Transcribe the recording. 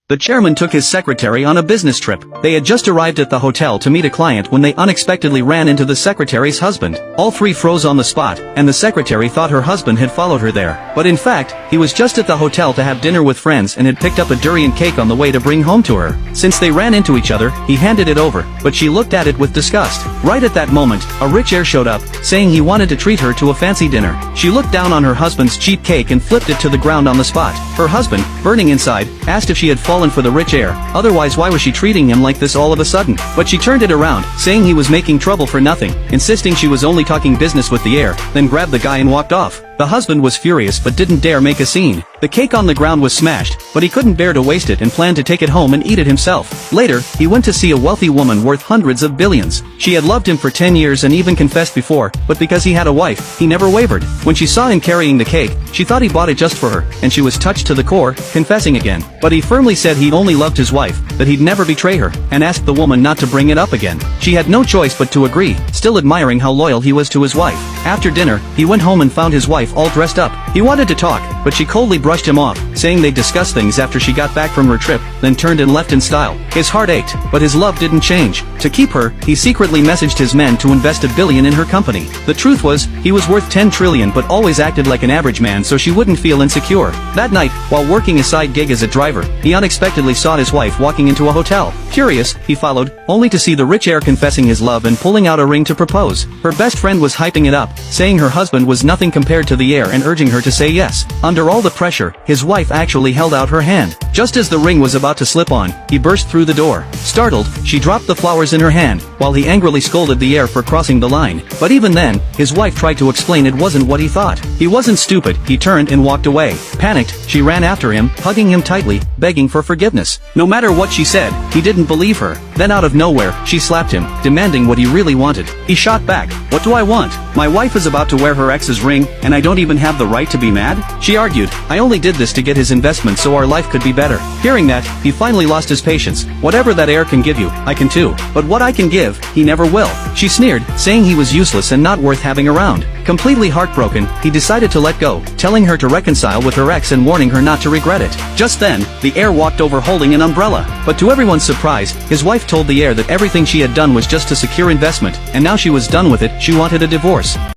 The chairman took his secretary on a business trip. They had just arrived at the hotel to meet a client when they unexpectedly ran into the secretary's husband. All three froze on the spot, and the secretary thought her husband had followed her there. But in fact, he was just at the hotel to have dinner with friends and had picked up a durian cake on the way to bring home to her. Since they ran into each other, he handed it over, but she looked at it with disgust. Right at that moment, a rich heir showed up, saying he wanted to treat her to a fancy dinner. She looked down on her husband's cheap cake and flipped it to the ground on the spot. Her husband, burning inside, asked if she had fallen for the rich heir, otherwise why was she treating him like this all of a sudden? But she turned it around, saying he was making trouble for nothing, insisting she was only talking business with the heir, then grabbed the guy and walked off. The husband was furious but didn't dare make a scene. The cake on the ground was smashed, but he couldn't bear to waste it and planned to take it home and eat it himself. Later, he went to see a wealthy woman worth hundreds of billions. She had loved him for 10 years and even confessed before, but because he had a wife, he never wavered. When she saw him carrying the cake, she thought he bought it just for her, and she was touched to the core, confessing again. But he firmly said he only loved his wife, that he'd never betray her, and asked the woman not to bring it up again. She had no choice but to agree, still admiring how loyal he was to his wife. After dinner, he went home and found his wife all dressed up. He wanted to talk, but she coldly brushed him off, saying they'd discuss things after she got back from her trip, then turned and left in style. His heart ached, but his love didn't change. To keep her, he secretly messaged his men to invest $1 billion in her company. The truth was, he was worth 10 trillion but always acted like an average man so she wouldn't feel insecure. That night, while working a side gig as a driver, he unexpectedly saw his wife walking into a hotel. Curious, he followed, only to see the rich heir confessing his love and pulling out a ring to propose. Her best friend was hyping it up, saying her husband was nothing compared to the heir and urging her to say yes. Under all the pressure, his wife actually held out her hand. Just as the ring was about to slip on, he burst through the door. Startled, she dropped the flowers in her hand, while he angrily scolded the heir for crossing the line. But even then, his wife tried to explain it wasn't what he thought. He wasn't stupid. He turned and walked away. Panicked, she ran after him, hugging him tightly, begging for forgiveness. No matter what she said, he didn't believe her. Then out of nowhere, she slapped him, demanding what he really wanted. He shot back, "What do I want? My wife is about to wear her ex's ring, and I don't even have the right to be mad?" She argued, "I only did this to get his investment so our life could be better." Hearing that, he finally lost his patience. "Whatever that heir can give you, I can too. But what I can give, he never will." She sneered, saying he was useless and not worth having around. Completely heartbroken, he decided to let go, telling her to reconcile with her ex and warning her not to regret it. Just then, the heir walked over holding an umbrella. But to everyone's surprise, his wife told the heir that everything she had done was just to secure investment, and now she was done with it, she wanted a divorce.